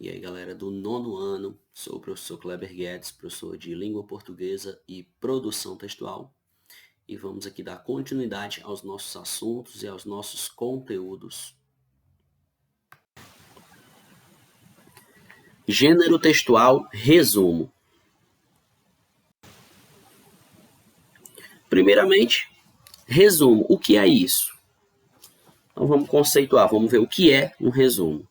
E aí, galera do nono ano, sou o professor Kleber Guedes, professor de Língua Portuguesa e Produção Textual, e vamos aqui dar continuidade aos nossos assuntos e aos nossos conteúdos. Gênero textual, resumo. Primeiramente, resumo. O que é isso? Então vamos conceituar, vamos ver o que é um resumo.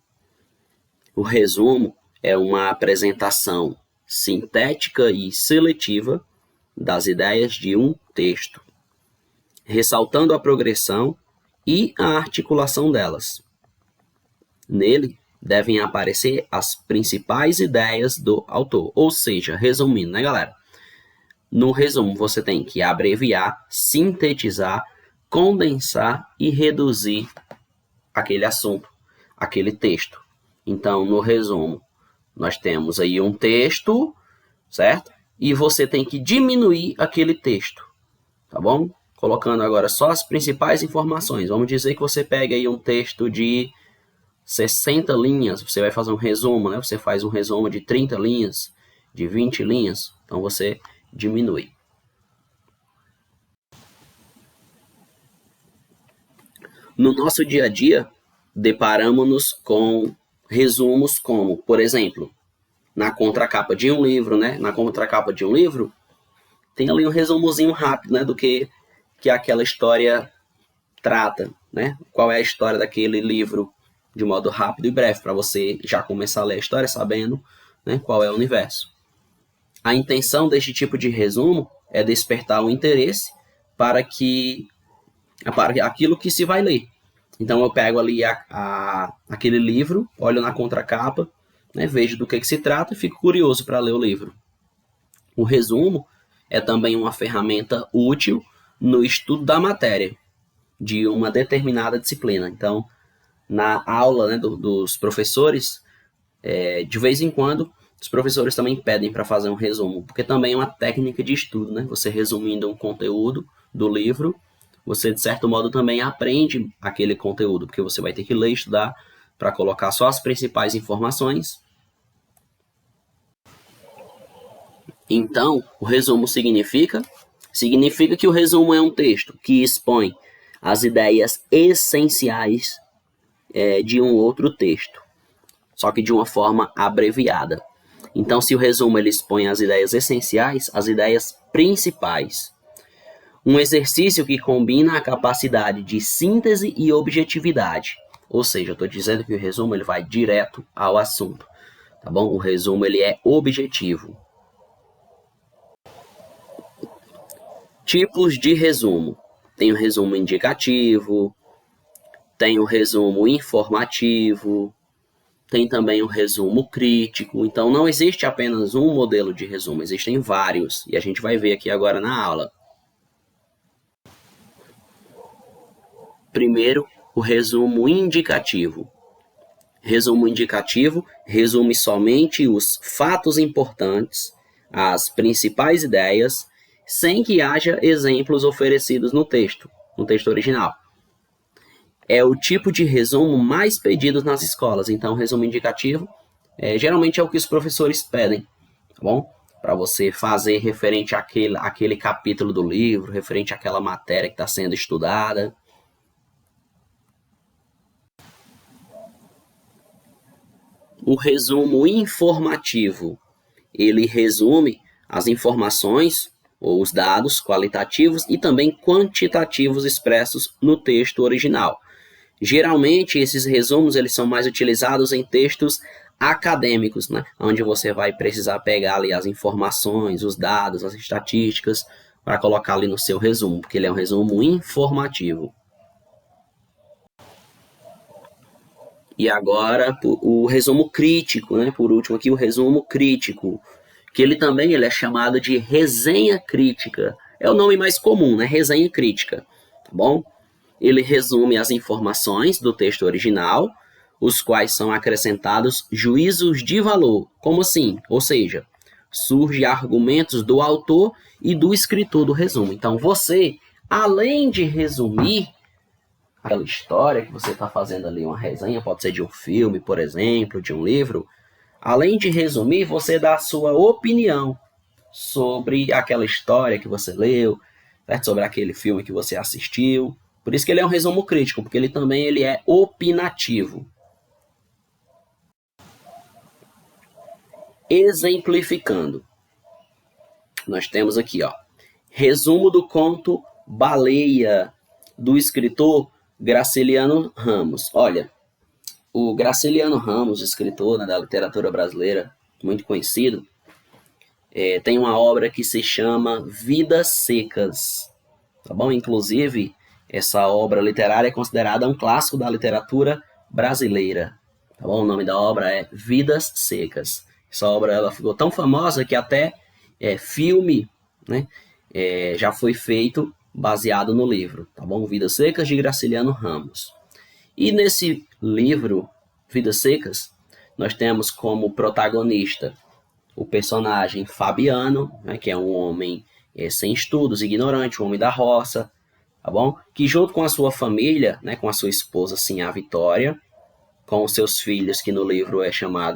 O resumo é uma apresentação sintética e seletiva das ideias de um texto, ressaltando a progressão e a articulação delas. Nele devem aparecer as principais ideias do autor, ou seja, resumindo, né, galera? No resumo, você tem que abreviar, sintetizar, condensar e reduzir aquele assunto, aquele texto. Então, no resumo, nós temos aí um texto, certo? E você tem que diminuir aquele texto, tá bom? Colocando agora só as principais informações. Vamos dizer que você pega aí um texto de 60 linhas, você vai fazer um resumo, né? Você faz um resumo de 30 linhas, de 20 linhas, então você diminui. No nosso dia a dia, deparamos-nos com resumos como, por exemplo, na contracapa de um livro, né? Na contracapa de um livro, tem ali um resumozinho rápido, né? Do que aquela história trata, né? Qual é a história daquele livro de modo rápido e breve, para você já começar a ler a história sabendo, né, qual é o universo. A intenção deste tipo de resumo é despertar o interesse para aquilo que se vai ler. Então eu pego ali aquele livro, olho na contracapa, né, vejo do que se trata e fico curioso para ler o livro. O resumo é também uma ferramenta útil no estudo da matéria de uma determinada disciplina. Então, na aula, né, dos professores, de vez em quando, os professores também pedem para fazer um resumo, porque também é uma técnica de estudo, né? Você resumindo um conteúdo do livro, você, de certo modo, também aprende aquele conteúdo, porque você vai ter que ler e estudar para colocar só as principais informações. Então, o resumo significa que o resumo é um texto que expõe as ideias essenciais de um outro texto, só que de uma forma abreviada. Então, se o resumo ele expõe as ideias essenciais, as ideias principais. Um exercício que combina a capacidade de síntese e objetividade. Ou seja, eu estou dizendo que o resumo ele vai direto ao assunto, tá bom? O resumo ele é objetivo. Tipos de resumo. Tem o resumo indicativo, tem o resumo informativo, tem também o resumo crítico. Então, não existe apenas um modelo de resumo, existem vários. E a gente vai ver aqui agora na aula. Primeiro, o resumo indicativo. Resumo indicativo resume somente os fatos importantes, as principais ideias, sem que haja exemplos oferecidos no texto original. É o tipo de resumo mais pedido nas escolas. Então, o resumo indicativo geralmente é o que os professores pedem, tá bom? Para você fazer referente àquele capítulo do livro, referente àquela matéria que está sendo estudada. O resumo informativo, ele resume as informações ou os dados qualitativos e também quantitativos expressos no texto original. Geralmente, esses resumos eles são mais utilizados em textos acadêmicos, né? Onde você vai precisar pegar ali as informações, os dados, as estatísticas, para colocar ali no seu resumo, porque ele é um resumo informativo. E agora, o resumo crítico, né? Por último aqui, o resumo crítico, que ele também é chamado de resenha crítica. É o nome mais comum, né? Resenha crítica, tá bom? Ele resume as informações do texto original, os quais são acrescentados juízos de valor. Como assim? Ou seja, surgem argumentos do autor e do escritor do resumo. Então, você, além de resumir aquela história que você está fazendo ali, uma resenha, pode ser de um filme, por exemplo, de um livro, Além de resumir, você dá a sua opinião sobre aquela história que você leu, certo? Sobre aquele filme que você assistiu. Por isso que ele é um resumo crítico, porque ele é opinativo. Exemplificando, nós temos aqui, ó, resumo do conto Baleia, do escritor Graciliano Ramos. Olha, o Graciliano Ramos, escritor, né, da literatura brasileira, muito conhecido, tem uma obra que se chama Vidas Secas, tá bom? Inclusive, essa obra literária é considerada um clássico da literatura brasileira, tá bom? O nome da obra é Vidas Secas. Essa obra ela ficou tão famosa que até filme, né, já foi feito baseado no livro, tá bom? Vidas Secas, de Graciliano Ramos. E nesse livro, Vidas Secas, nós temos como protagonista o personagem Fabiano, né, que é um homem sem estudos, ignorante, um homem da roça, tá bom? Que junto com a sua família, né, com a sua esposa, assim, a Vitória, com os seus filhos, que no livro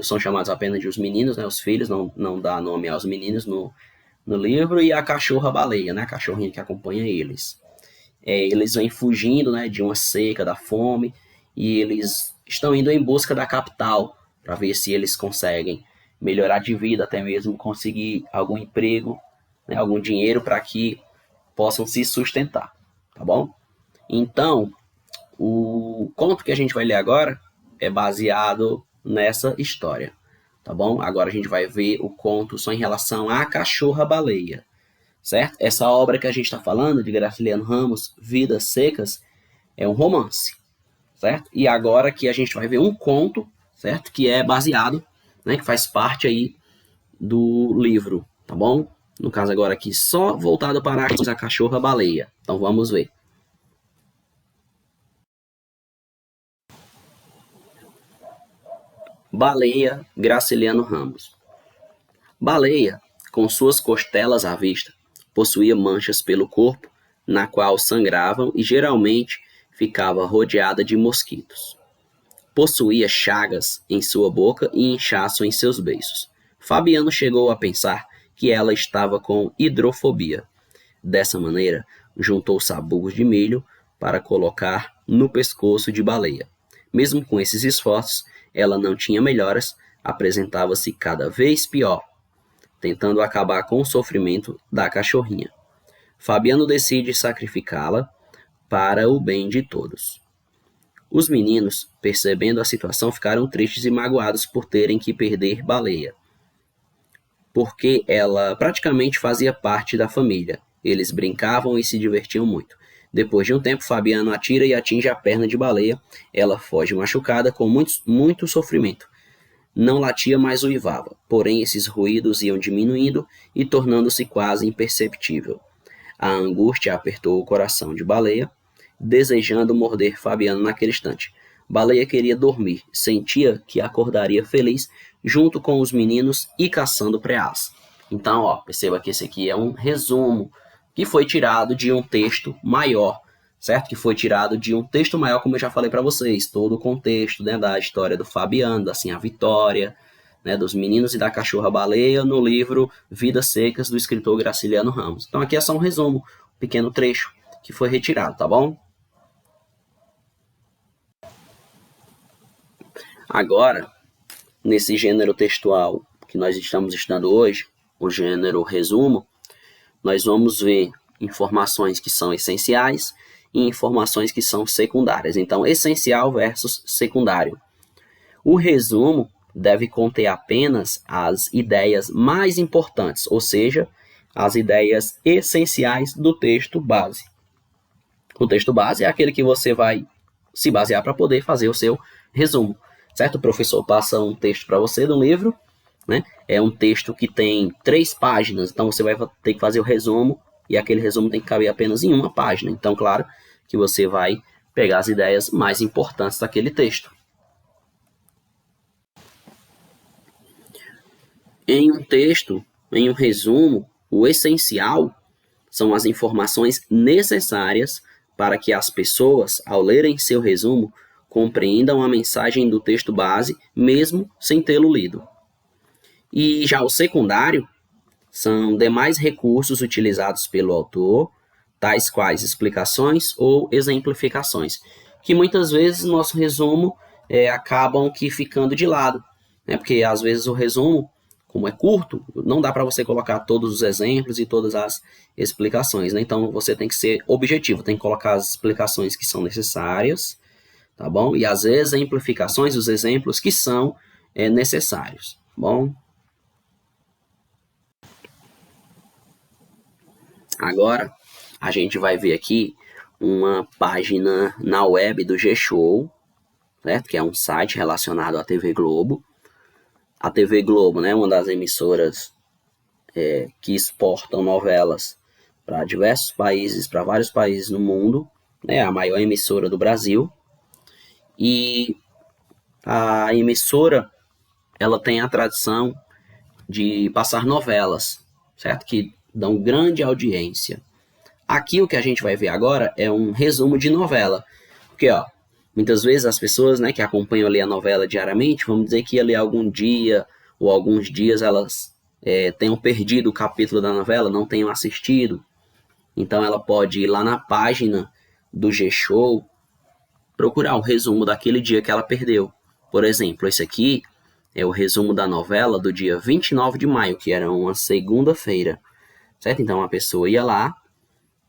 são chamados apenas de os meninos, né, os filhos, não dá nome aos meninos no livro, e a cachorra-baleia, né, a cachorrinha que acompanha eles. Eles vêm fugindo, né, de uma seca, da fome, e eles estão indo em busca da capital, para ver se eles conseguem melhorar de vida, até mesmo conseguir algum emprego, né, algum dinheiro para que possam se sustentar, tá bom? Então, o conto que a gente vai ler agora é baseado nessa história, tá bom? Agora a gente vai ver o conto só em relação à cachorra-baleia, certo? Essa obra que a gente está falando, de Graciliano Ramos, Vidas Secas, é um romance, certo? E agora que a gente vai ver um conto, certo? Que é baseado, né? Que faz parte aí do livro, tá bom? No caso agora aqui, só voltado para a cachorra-baleia. Então vamos ver. Baleia, Graciliano Ramos. Baleia, com suas costelas à vista, possuía manchas pelo corpo, na qual sangravam e geralmente ficava rodeada de mosquitos. Possuía chagas em sua boca e inchaço em seus beiços. Fabiano chegou a pensar que ela estava com hidrofobia. Dessa maneira, juntou sabugos de milho para colocar no pescoço de Baleia. Mesmo com esses esforços, ela não tinha melhoras, apresentava-se cada vez pior, tentando acabar com o sofrimento da cachorrinha. Fabiano decide sacrificá-la para o bem de todos. Os meninos, percebendo a situação, ficaram tristes e magoados por terem que perder Baleia, porque ela praticamente fazia parte da família. Eles brincavam e se divertiam muito. Depois de um tempo, Fabiano atira e atinge a perna de Baleia. Ela foge machucada com muito sofrimento. Não latia, mas uivava. Porém, esses ruídos iam diminuindo e tornando-se quase imperceptível. A angústia apertou o coração de Baleia, desejando morder Fabiano naquele instante. Baleia queria dormir, sentia que acordaria feliz junto com os meninos e caçando preás. Então, ó, perceba que esse aqui é um resumo que foi tirado de um texto maior, certo? Que foi tirado de um texto maior, como eu já falei para vocês, todo o contexto, né, da história do Fabiano, assim, a Vitória, né, dos meninos e da cachorra-baleia no livro Vidas Secas, do escritor Graciliano Ramos. Então aqui é só um resumo, um pequeno trecho que foi retirado, tá bom? Agora, nesse gênero textual que nós estamos estudando hoje, o gênero resumo, nós vamos ver informações que são essenciais e informações que são secundárias. Então, essencial versus secundário. O resumo deve conter apenas as ideias mais importantes, ou seja, as ideias essenciais do texto base. O texto base é aquele que você vai se basear para poder fazer o seu resumo, certo? O professor passa um texto para você do livro, né? É um texto que tem 3 páginas, então você vai ter que fazer o resumo e aquele resumo tem que caber apenas em uma página. Então, claro que você vai pegar as ideias mais importantes daquele texto. Em um texto, em um resumo, o essencial são as informações necessárias para que as pessoas, ao lerem seu resumo, compreendam a mensagem do texto base, mesmo sem tê-lo lido. E já o secundário são demais recursos utilizados pelo autor, tais quais explicações ou exemplificações, que muitas vezes no nosso resumo acabam que ficando de lado, né? Porque às vezes o resumo, como é curto, não dá para você colocar todos os exemplos e todas as explicações, né? Então você tem que ser objetivo, tem que colocar as explicações que são necessárias, tá bom? E as exemplificações, os exemplos que são necessários, tá bom? Agora, a gente vai ver aqui uma página na web do G-Show, certo? Que é um site relacionado à TV Globo. A TV Globo, né, uma das emissoras que exportam novelas para diversos países, para vários países no mundo, né, a maior emissora do Brasil. E a emissora, ela tem a tradição de passar novelas, certo? Que dão grande audiência. Aqui o que a gente vai ver agora é um resumo de novela. Porque, ó, muitas vezes as pessoas, né, que acompanham ali a novela diariamente, vamos dizer que ali algum dia ou alguns dias elas tenham perdido o capítulo da novela, não tenham assistido. Então ela pode ir lá na página do G-Show, procurar o resumo daquele dia que ela perdeu. Por exemplo, esse aqui é o resumo da novela do dia 29 de maio, que era uma segunda-feira, certo? Então a pessoa ia lá,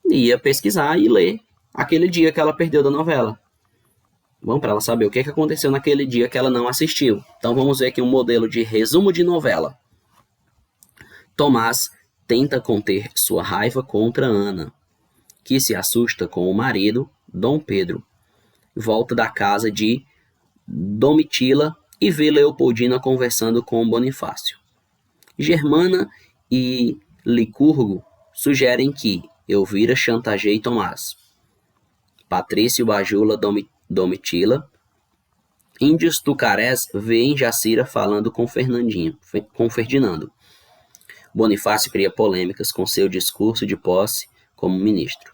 ia pesquisar e ler aquele dia que ela perdeu da novela. Bom, para ela saber o que aconteceu naquele dia que ela não assistiu. Então vamos ver aqui um modelo de resumo de novela. Tomás tenta conter sua raiva contra Ana, que se assusta com o marido, Dom Pedro. Volta da casa de Domitila e vê Leopoldina conversando com Bonifácio. Germana e Licurgo sugerem que Elvira chantageie Tomás. Patrício bajula Domitila. Índios tucarés veem Jacira falando com Ferdinando. Bonifácio cria polêmicas com seu discurso de posse como ministro.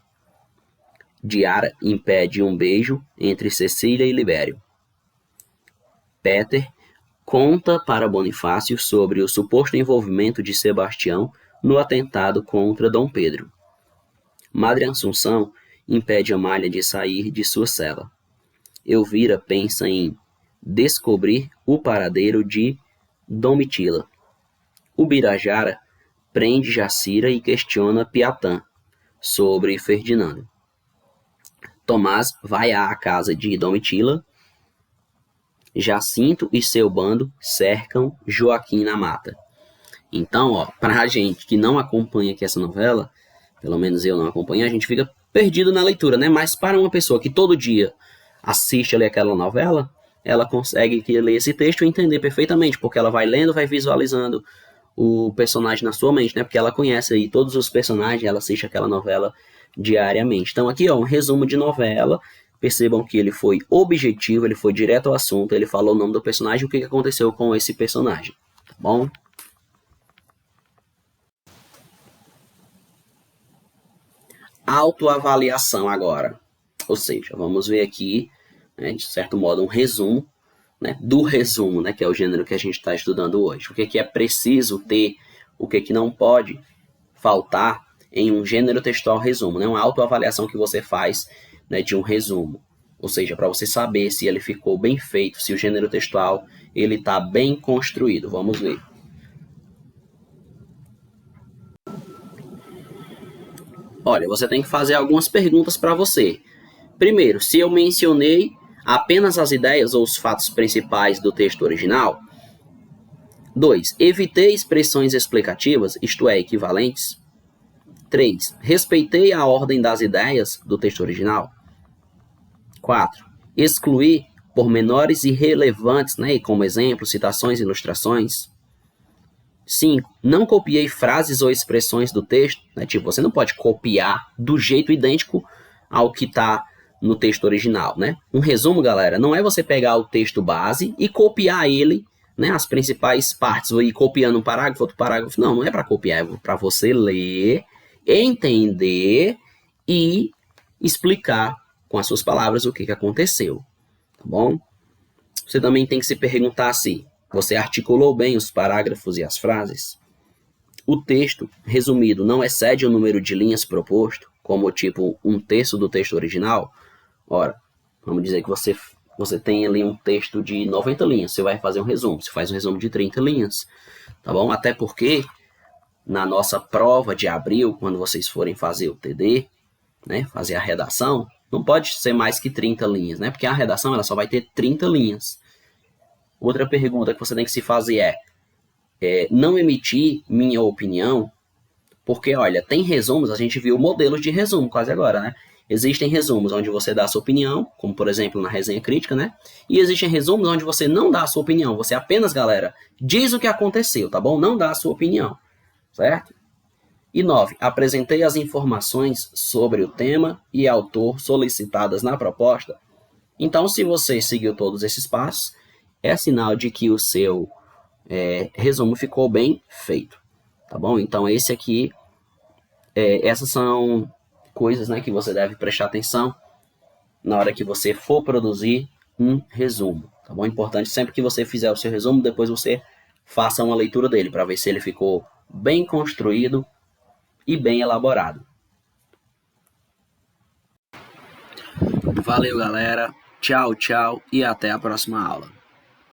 Diara impede um beijo entre Cecília e Libério. Peter conta para Bonifácio sobre o suposto envolvimento de Sebastião no atentado contra Dom Pedro. Madre Assunção impede Amália de sair de sua cela. Elvira pensa em descobrir o paradeiro de Domitila. Ubirajara prende Jacira e questiona Piatã sobre Ferdinando. Tomás vai à casa de Domitila. Jacinto e seu bando cercam Joaquim na mata. Então, ó, para a gente que não acompanha aqui essa novela, pelo menos eu não acompanho, a gente fica perdido na leitura, né? Mas para uma pessoa que todo dia assiste ali aquela novela, ela consegue ler esse texto e entender perfeitamente, porque ela vai lendo, vai visualizando o personagem na sua mente, né? Porque ela conhece aí todos os personagens, ela assiste aquela novela diariamente. Então aqui, ó, um resumo de novela. Percebam que ele foi objetivo, ele foi direto ao assunto, ele falou o nome do personagem, o que aconteceu com esse personagem, tá bom? Autoavaliação agora. Ou seja, vamos ver aqui, né, de certo modo, um resumo, né, do resumo, né, que é o gênero que a gente está estudando hoje. O que é preciso ter, o que não pode faltar em um gênero textual resumo, né, uma autoavaliação que você faz, né, de um resumo. Ou seja, para você saber se ele ficou bem feito, se o gênero textual ele está bem construído. Vamos ver. Olha, você tem que fazer algumas perguntas para você. Primeiro, se eu mencionei apenas as ideias ou os fatos principais do texto original. 2. Evitei expressões explicativas, isto é, equivalentes. 3. Respeitei a ordem das ideias do texto original. 4. Excluí pormenores irrelevantes, né, como exemplo, citações e ilustrações. 5. Não copiei frases ou expressões do texto, né, tipo, você não pode copiar do jeito idêntico ao que está no texto original, né? Um resumo, galera, não é você pegar o texto base e copiar ele, né, as principais partes, ir copiando um parágrafo, outro parágrafo. Não, não é para copiar, é para você ler, entender e explicar com as suas palavras o que aconteceu, tá bom? Você também tem que se perguntar assim, Você articulou bem os parágrafos e as frases? O texto resumido não excede o número de linhas proposto, como tipo 1/3 do texto original? Ora, vamos dizer que você tem ali um texto de 90 linhas, você vai fazer um resumo, você faz um resumo de 30 linhas, tá bom? Até porque na nossa prova de abril, quando vocês forem fazer o TD, né, fazer a redação, não pode ser mais que 30 linhas, né? Porque a redação ela só vai ter 30 linhas. Outra pergunta que você tem que se fazer é não emitir minha opinião, porque, olha, tem resumos, a gente viu modelos de resumo quase agora, né? Existem resumos onde você dá a sua opinião, como por exemplo na resenha crítica, né? E existem resumos onde você não dá a sua opinião, você apenas, galera, diz o que aconteceu, tá bom? Não dá a sua opinião, certo? E 9. Apresentei as informações sobre o tema e autor solicitadas na proposta. Então, se você seguiu todos esses passos, é sinal de que o seu resumo ficou bem feito, tá bom? Então, essas são coisas, né, que você deve prestar atenção na hora que você for produzir um resumo, tá bom? Importante sempre que você fizer o seu resumo, depois você faça uma leitura dele para ver se ele ficou bem construído e bem elaborado. Valeu, galera. Tchau, tchau e até a próxima aula.